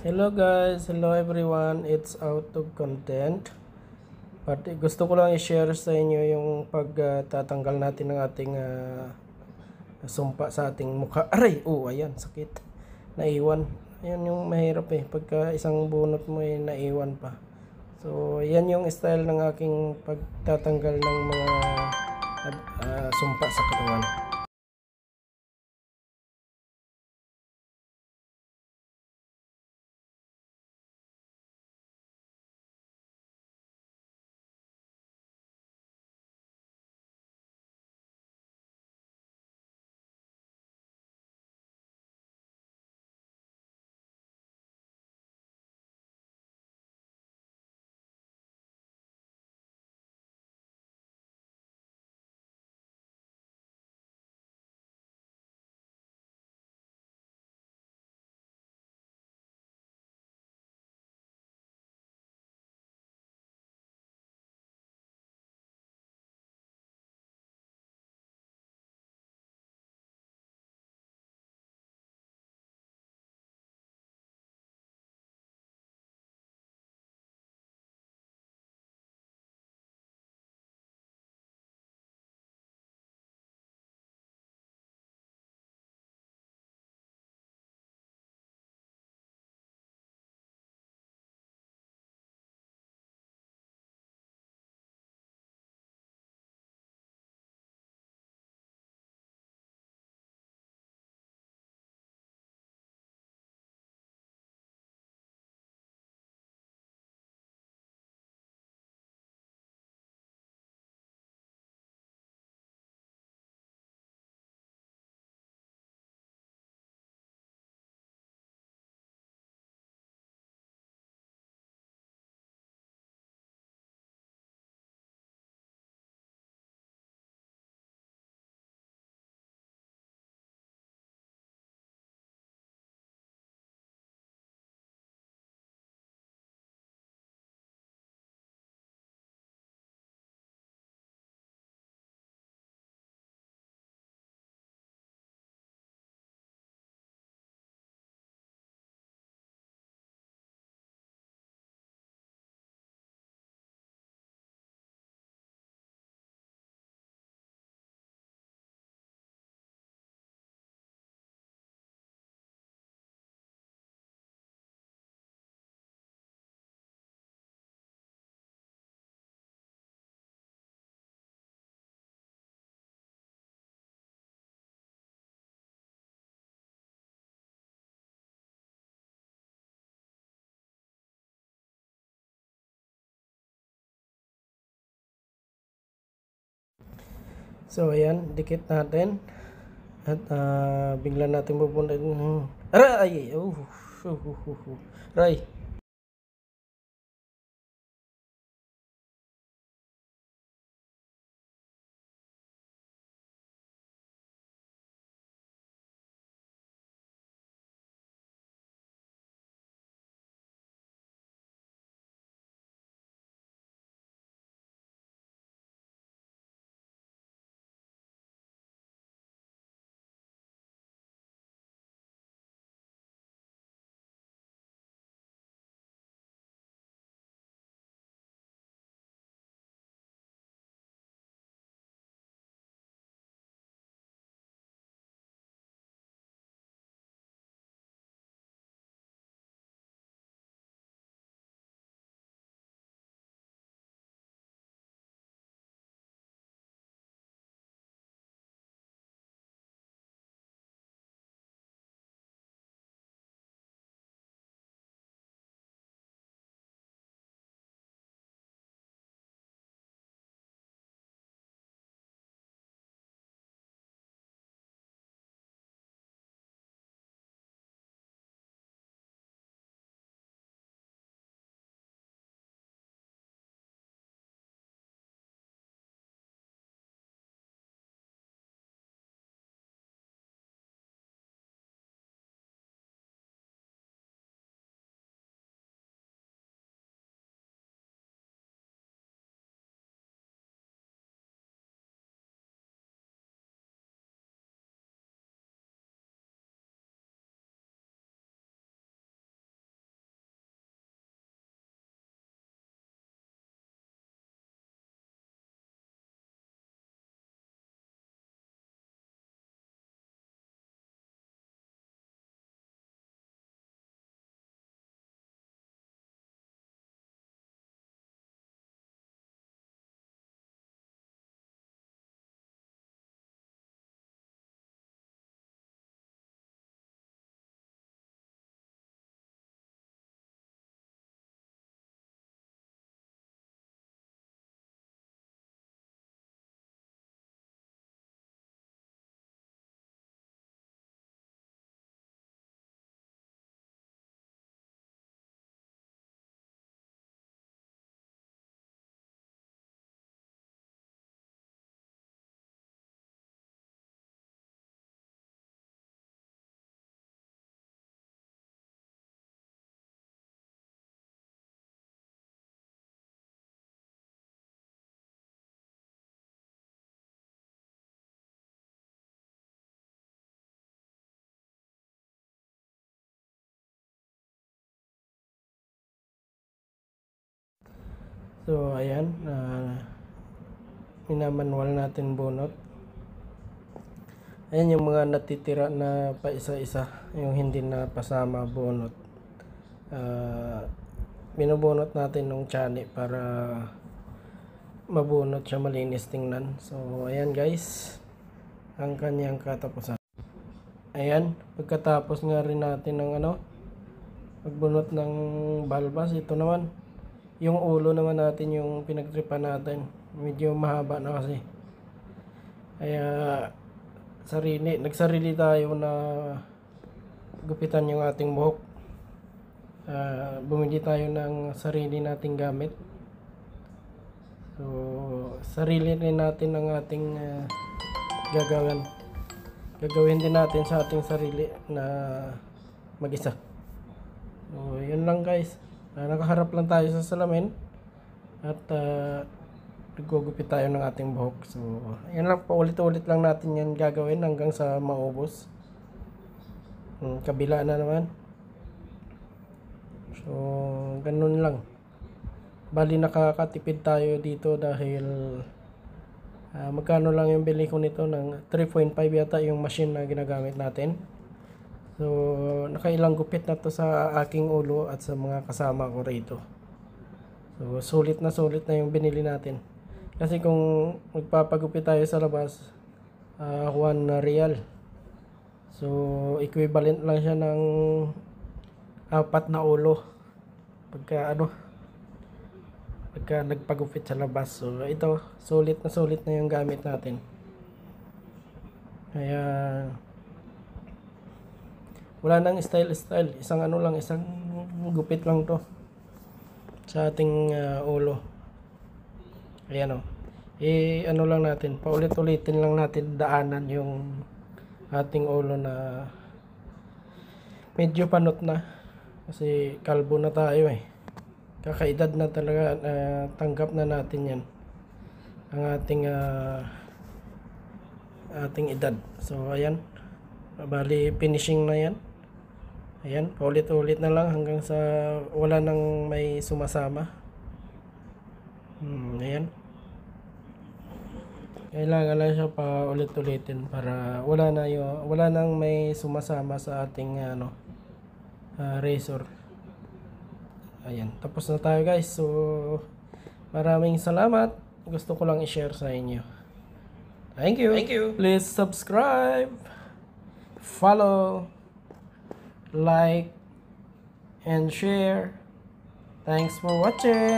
Hello guys, hello everyone. It's out of content. But gusto ko lang i-share sa inyo yung pagtatanggal natin ng ating sumpa sa ating mukha. Aray! Oh, ayan, sakit. Naiwan. Ayan yung mahirap pagka isang bunot mo naiwan pa. So, yan yung style ng aking pagtatanggal ng mga sumpa sa katawan. So, ayan, dikit natin. At bigla natin pupunta. Aray! Aray! So ayan, minamanual natin bunot. Ayan yung mga natitira na pa isa-isa, yung hindi na pasama bunot. Binubunot natin nung tiyanli para mabunot siya, malinis tingnan. So ayan guys, ang kanyang katapusan. Ayan, pagkatapos nga rin natin ng pagbunot ng balbas, ito naman yung ulo naman natin, yung pinagtripan natin, medyo mahaba na kasi, kaya nagsarili tayo na gupitan yung ating buhok. Bumili tayo ng sarili nating gamit. So sarili rin natin ang ating gagawin din natin sa ating sarili na mag-isa. So yun lang guys, nakaharap lang tayo sa salamin at nagugupit tayo ng ating buhok. So yan lang, paulit-ulit lang natin yan gagawin hanggang sa maubos. Kabila na naman. So ganun lang. Bali nakakatipid tayo dito dahil magkano lang yung bili ko nito, ng 3.5 yata yung machine na ginagamit natin. So nakailang gupit na to sa aking ulo at sa mga kasama ko rito. So sulit na yung binili natin. Kasi kung magpapagupit tayo sa labas, 1 real. So equivalent lang siya ng 4 na ulo pagka nagpagupit sa labas. So ito, sulit na yung gamit natin. Kaya wala nang style, isang isang gupit lang to sa ating ulo. Ayan lang natin, paulit-ulitin lang natin daanan yung ating ulo na medyo panot na kasi kalbo na tayo kakaedad na talaga. Tanggap na natin yan, ang ating edad. So ayan, bali finishing na yan. Ayan, paulit-ulit na lang hanggang sa wala nang may sumasama. Ayan, kailangan lang siya pa ulit-ulitin para wala nang may sumasama sa ating razor. Ayan, tapos na tayo guys. So maraming salamat, gusto ko lang i-share sa inyo. Thank you. Please subscribe, follow, like and share. Thanks for watching.